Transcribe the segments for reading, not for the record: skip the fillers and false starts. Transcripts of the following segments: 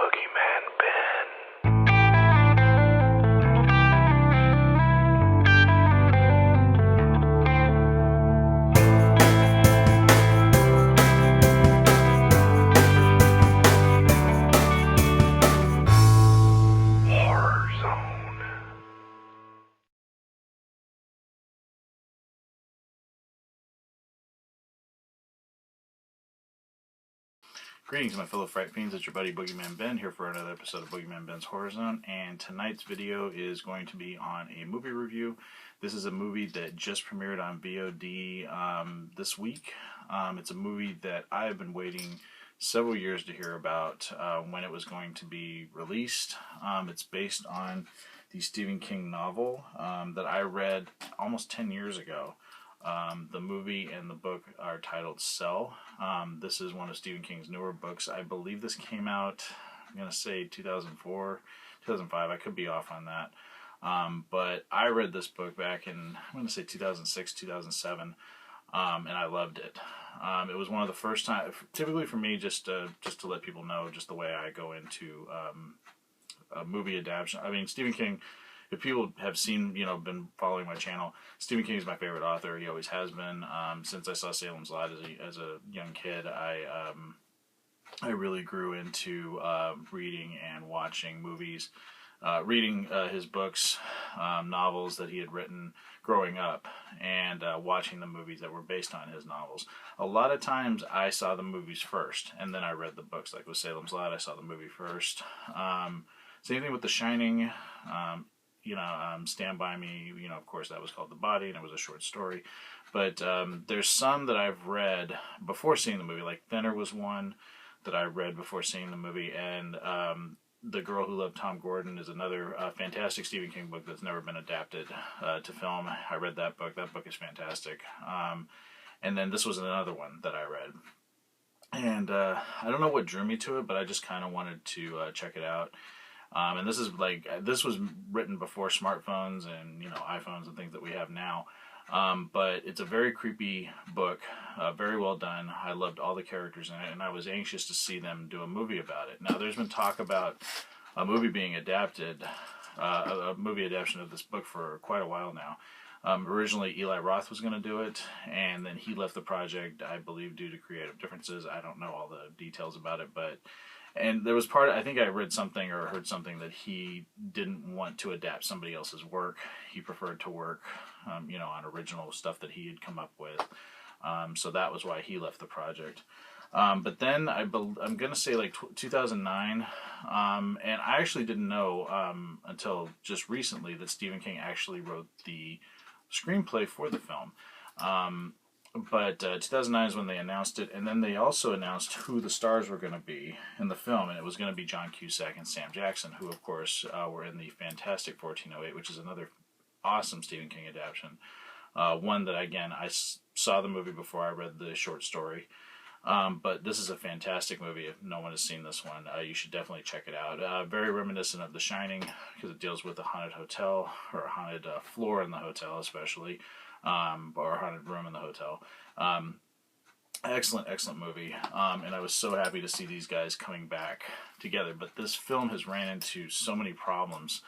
Boogeyman Ben. Horror Zone. Greetings, my fellow Fright Fiends. It's your buddy Boogeyman Ben here for another episode of Boogeyman Ben's Horror Zone. And tonight's video is going to be on a movie review. This is a movie that just premiered on VOD this week. It's a movie that I have been waiting several years to hear about when it was going to be released. It's based on the Stephen King novel that I read almost 10 years ago. The movie and the book are titled Cell. This is one of Stephen King's newer books. I believe this came out, I'm going to say 2004, 2005. I could be off on that. But I read this book back in, I'm going to say 2006, 2007, and I loved it. It was one of the first times, typically for me, just to let people know just the way I go into a movie adaptation. I mean, Stephen King, if people have seen, been following my channel, Stephen King is my favorite author. He always has been. Since I saw Salem's Lot as a young kid, I really grew into reading and watching movies, reading his books, novels that he had written growing up, and watching the movies that were based on his novels. A lot of times I saw the movies first, and then I read the books. Like with Salem's Lot, I saw the movie first. Same thing with The Shining. Stand By Me, of course that was called The Body, and it was a short story. But there's some that I've read before seeing the movie, like Thinner was one that I read before seeing the movie, and The Girl Who Loved Tom Gordon is another fantastic Stephen King book that's never been adapted to film. I read that book. That book is fantastic. And then this was another one that I read. And I don't know what drew me to it, but I just kind of wanted to check it out. And this was written before smartphones and, iPhones and things that we have now. But it's a very creepy book, very well done. I loved all the characters in it, and I was anxious to see them do a movie about it. Now, there's been talk about a movie being adapted, a movie adaptation of this book for quite a while now. Originally, Eli Roth was going to do it, and then he left the project, I believe, due to creative differences. I don't know all the details about it, and there was I think I read something or heard something that he didn't want to adapt somebody else's work. He preferred to work, on original stuff that he had come up with. So that was why he left the project. But then I'm going to say like 2009, and I actually didn't know until just recently that Stephen King actually wrote the screenplay for the film. But 2009 is when they announced it, and then they also announced who the stars were going to be in the film, and it was going to be John Cusack and Sam Jackson, who, of course, were in the fantastic 1408, which is another awesome Stephen King adaptation. One that, again, I saw the movie before I read the short story, but this is a fantastic movie. If no one has seen this one, you should definitely check it out. Very reminiscent of The Shining, because it deals with a haunted hotel, or a haunted floor in the hotel, especially. Or a haunted room in the hotel. Excellent movie. And I was so happy to see these guys coming back together. But this film has ran into so many problems.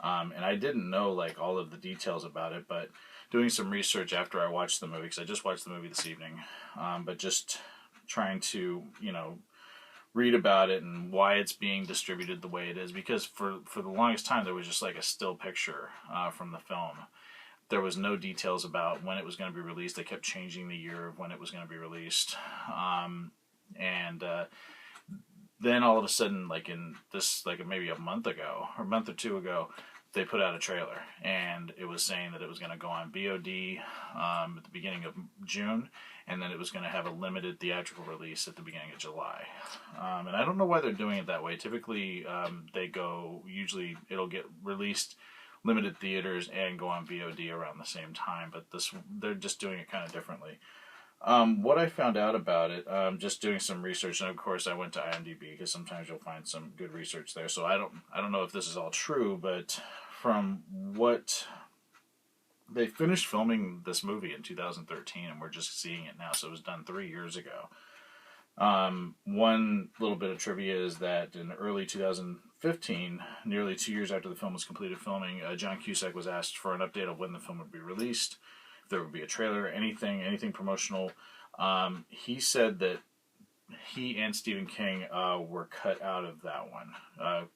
And I didn't know like all of the details about it, but doing some research after I watched the movie, because I just watched the movie this evening, but just trying to, read about it and why it's being distributed the way it is. Because for the longest time, there was just like a still picture from the film. There was no details about when it was going to be released. They kept changing the year of when it was going to be released. Then all of a sudden, like in this, like maybe a month ago, or a month or two ago, they put out a trailer. And it was saying that it was going to go on VOD at the beginning of June. And then it was going to have a limited theatrical release at the beginning of July. And I don't know why they're doing it that way. Typically, usually it'll get released limited theaters and go on VOD around the same time, but they're just doing it kind of differently. What I found out about it, just doing some research, and of course I went to IMDb because sometimes you'll find some good research there. So I don't know if this is all true, but from what they finished filming this movie in 2013, and we're just seeing it now. So it was done 3 years ago. One little bit of trivia is that in early 2015, nearly 2 years after the film was completed filming, John Cusack was asked for an update of when the film would be released, if there would be a trailer, anything promotional. He said that he and Stephen King were cut out of that one.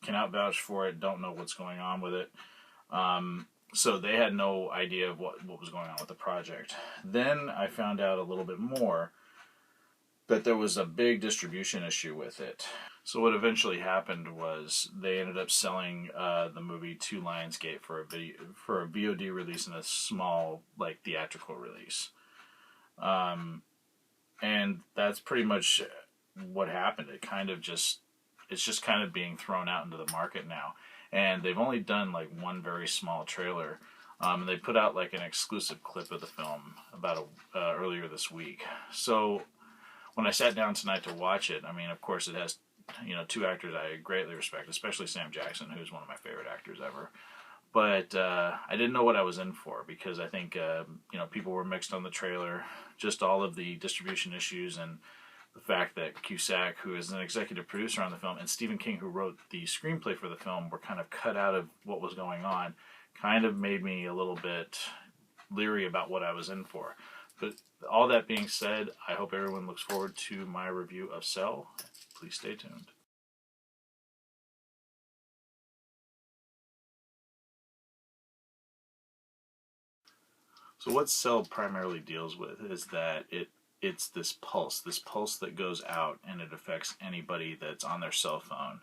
Cannot vouch for it, don't know what's going on with it. So they had no idea of what was going on with the project. Then I found out a little bit more that there was a big distribution issue with it. So what eventually happened was they ended up selling the movie to Lionsgate for a VOD release and a small theatrical release. And that's pretty much what happened. It's just kind of being thrown out into the market now. And they've only done one very small trailer. And they put out an exclusive clip of the film about earlier this week. So when I sat down tonight to watch it, I mean, of course, it has two actors I greatly respect, especially Sam Jackson, who's one of my favorite actors ever. But I didn't know what I was in for because I think people were mixed on the trailer, just all of the distribution issues and the fact that Cusack, who is an executive producer on the film, and Stephen King, who wrote the screenplay for the film, were kind of cut out of what was going on, kind of made me a little bit leery about what I was in for. But all that being said, I hope everyone looks forward to my review of Cell. Please stay tuned. So what Cell primarily deals with is that it's this pulse that goes out and it affects anybody that's on their cell phone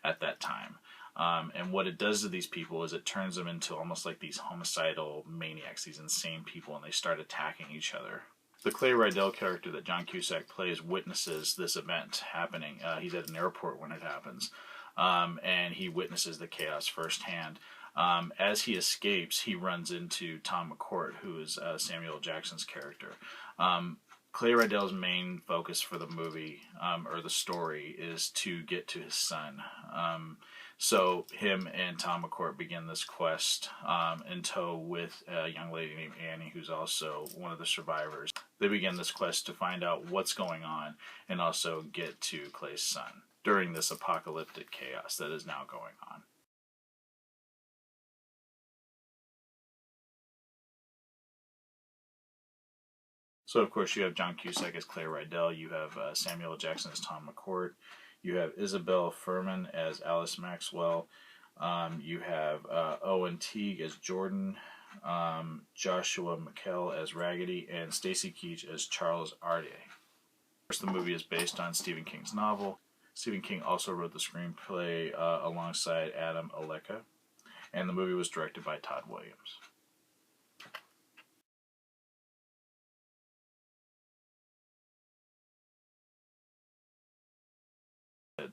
at that time. And what it does to these people is it turns them into almost like these homicidal maniacs, these insane people, and they start attacking each other. The Clay Rydell character that John Cusack plays witnesses this event happening. He's at an airport when it happens, and he witnesses the chaos firsthand. As he escapes, he runs into Tom McCourt, who is Samuel Jackson's character. Clay Rydell's main focus for the movie, or the story, is to get to his son. So him and Tom McCourt begin this quest in tow with a young lady named Annie, who's also one of the survivors. They begin this quest to find out what's going on and also get to Clay's son during this apocalyptic chaos that is now going on. So, of course, you have John Cusack as Clay Rydell, you have Samuel Jackson as Tom McCourt, you have Isabel Furman as Alice Maxwell, you have Owen Teague as Jordan, Joshua McKell as Raggedy, and Stacy Keach as Charles Ardier. Of course, the movie is based on Stephen King's novel. Stephen King also wrote the screenplay alongside Adam Aleka, and the movie was directed by Todd Williams.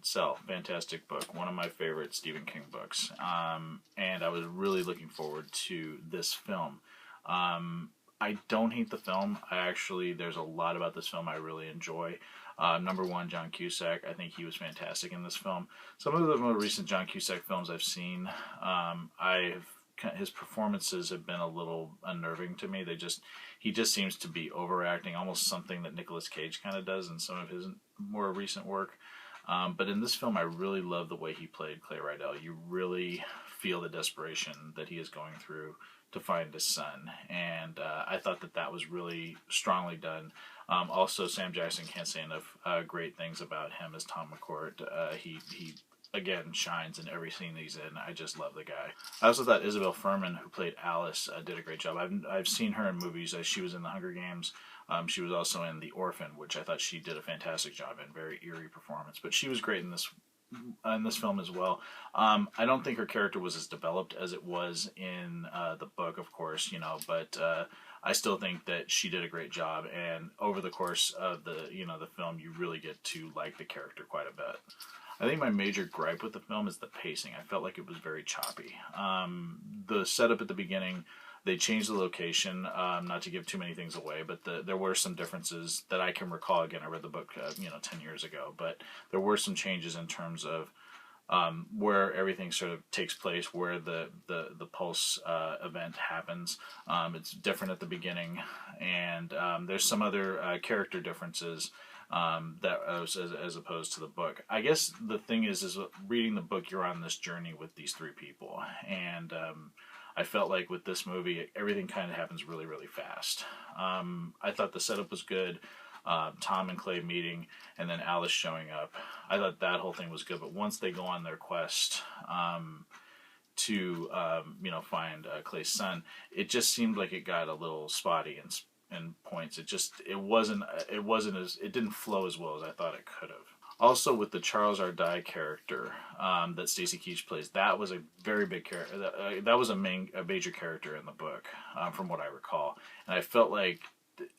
Cell, fantastic book, one of my favorite Stephen King books, and I was really looking forward to this film. I don't hate the film. There's a lot about this film I really enjoy. Number one, John Cusack. I think he was fantastic in this film. Some of the more recent John Cusack films I've seen, his performances have been a little unnerving to me. He just seems to be overacting, almost something that Nicolas Cage kind of does in some of his more recent work. But in this film, I really love the way he played Clay Rydell. You really feel the desperation that he is going through to find his son, and I thought that was really strongly done. Also, Sam Jackson, can't say enough great things about him as Tom McCourt. He again shines in every scene that he's in. I just love the guy. I also thought Isabel Furman, who played Alice, did a great job. I've seen her in movies. She was in The Hunger Games. She was also in The Orphan, which I thought she did a fantastic job in. Very eerie performance, but she was great in this film as well. I don't think her character was as developed as it was in the book, of course, but I still think that she did a great job. And over the course of the film, you really get to like the character quite a bit. I think my major gripe with the film is the pacing. I felt like it was very choppy. The setup at the beginning. They changed the location, not to give too many things away, but there were some differences that I can recall. Again, I read the book 10 years ago, but there were some changes in terms of where everything sort of takes place, where the Pulse event happens. It's different at the beginning, and there's some other character differences as opposed to the book. I guess the thing is reading the book, you're on this journey with these three people, and I felt like with this movie, everything kind of happens really, really fast. I thought the setup was good. Tom and Clay meeting, and then Alice showing up. I thought that whole thing was good. But once they go on their quest to find Clay's son, it just seemed like it got a little spotty in points. It didn't flow as well as I thought it could have. Also, with the Charles R. Dye character that Stacy Keach plays, that was a very big character. That was a major character in the book, from what I recall. And I felt like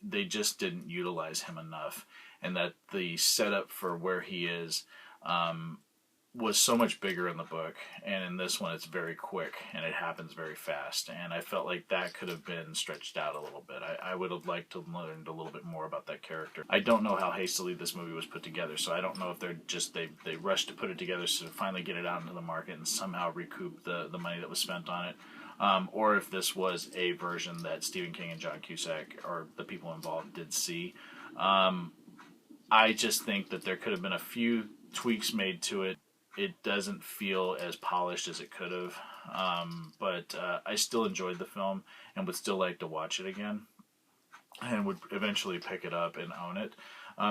they just didn't utilize him enough, and that the setup for where he is was so much bigger in the book, and in this one it's very quick and it happens very fast, and I felt like that could have been stretched out a little bit. I would have liked to learn a little bit more about that character. I don't know how hastily this movie was put together, so I don't know if they rushed to put it together to finally get it out into the market and somehow recoup the money that was spent on it. Or if this was a version that Stephen King and John Cusack, or the people involved, did see. I just think that there could have been a few tweaks made to it. It doesn't feel as polished as it could have, but I still enjoyed the film and would still like to watch it again, and would eventually pick it up and own it.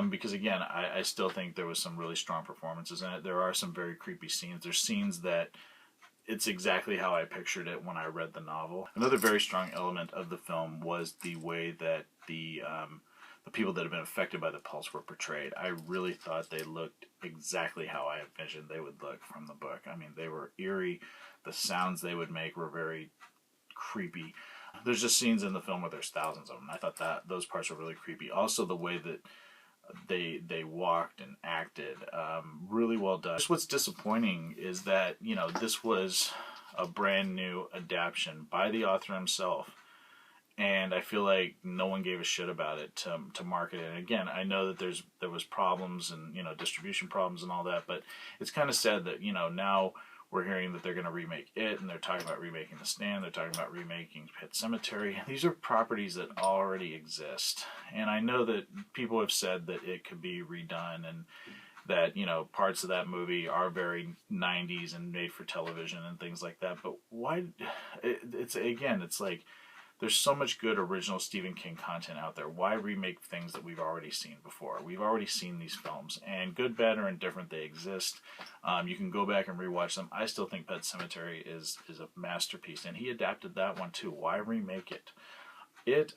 Because again, I still think there was some really strong performances in it. There are some very creepy scenes. There's scenes that it's exactly how I pictured it when I read the novel. Another very strong element of the film was the way that the people that have been affected by the pulse were portrayed. I really thought they looked exactly how I envisioned they would look from the book. I mean, they were eerie. The sounds they would make were very creepy. There's just scenes in the film where there's thousands of them. I thought that those parts were really creepy. Also, the way that they walked and acted, really well done. Just what's disappointing is that, this was a brand new adaptation by the author himself, and I feel like no one gave a shit about it to market it. And again, I know that there was problems and distribution problems and all that, but it's kind of sad that now we're hearing that they're going to remake it, and they're talking about remaking The Stand, they're talking about remaking Pet Sematary. These are properties that already exist, and I know that people have said that it could be redone, and that parts of that movie are very 90s and made for television and things like that. But why? It's like there's so much good original Stephen King content out there. Why remake things that we've already seen before? We've already seen these films, and good, bad, or indifferent, they exist. You can go back and rewatch them. I still think Pet Sematary is a masterpiece, and he adapted that one too. Why remake it?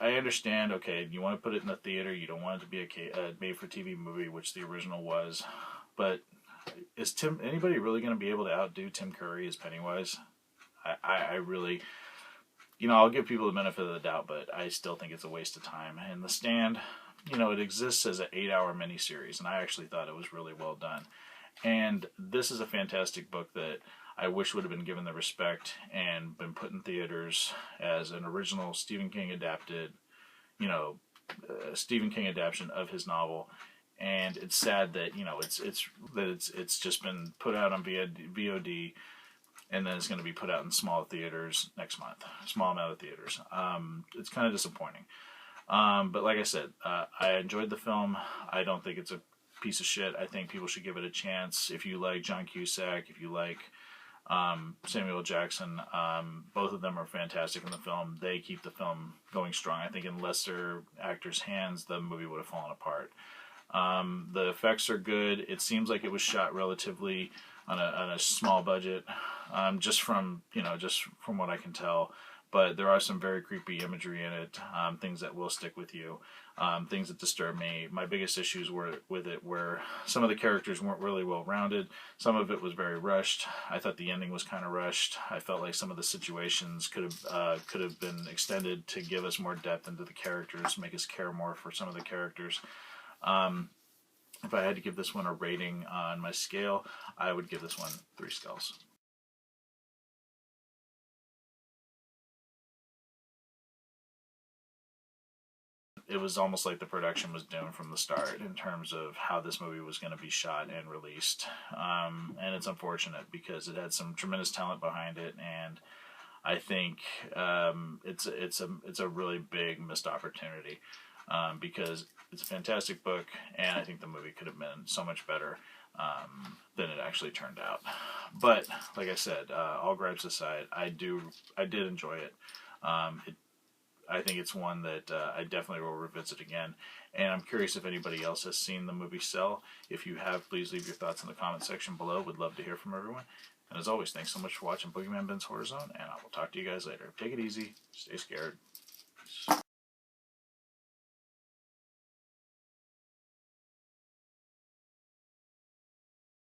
I understand, okay, you want to put it in the theater, you don't want it to be a made-for-TV movie, which the original was, but is anybody really going to be able to outdo Tim Curry as Pennywise? I really... I'll give people the benefit of the doubt, but I still think it's a waste of time. And The Stand, it exists as an 8-hour miniseries, and I actually thought it was really well done. And this is a fantastic book that I wish would have been given the respect and been put in theaters as an original Stephen King adapted, Stephen King adaptation of his novel. And it's sad that it's just been put out on VOD. And then it's going to be put out in small theaters next month. Small amount of theaters. It's kind of disappointing. But like I said, I enjoyed the film. I don't think it's a piece of shit. I think people should give it a chance. If you like John Cusack, if you like Samuel Jackson, both of them are fantastic in the film. They keep the film going strong. I think in lesser actors' hands, the movie would have fallen apart. The effects are good. It seems like it was shot relatively on a small budget, just from what I can tell. But there are some very creepy imagery in it, things that will stick with you, things that disturb me. My biggest issues with it were some of the characters weren't really well rounded. Some of it was very rushed. I thought the ending was kind of rushed. I felt like some of the situations could have been extended to give us more depth into the characters, make us care more for some of the characters. If I had to give this one a rating on my scale, I would give this one 3 skulls. It was almost like the production was doomed from the start in terms of how this movie was going to be shot and released. And it's unfortunate because it had some tremendous talent behind it, and I think it's a really big missed opportunity. because it's a fantastic book, and I think the movie could have been so much better than it actually turned out. But like I said, all gripes aside, I did enjoy it. I think it's one that I definitely will revisit again. And I'm curious if anybody else has seen the movie Cell. If you have, please leave your thoughts in the comment section below. Would love to hear from everyone. And as always, thanks so much for watching Boogeyman Ben's Horror Zone, and I will talk to you guys later. Take it easy. Stay scared.